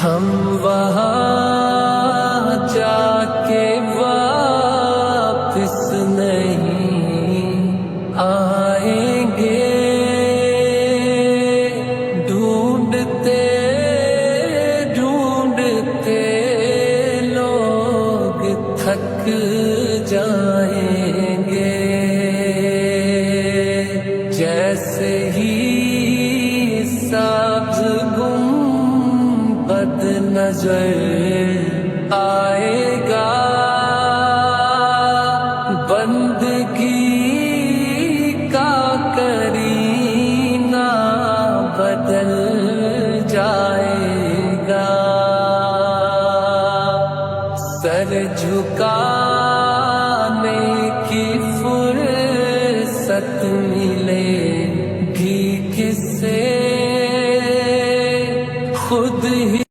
ہم وہاں جا کے واپس نہیں آئیں گے، ڈھونڈتے ڈھونڈتے لوگ تھک جائیں گے، جیسے ہی سبز گنبد نظر آئے گا، بندگی کا کرینہ بدل جائے گا، سر جھکانے کی فرصت ملے گی کس سے، خود ہی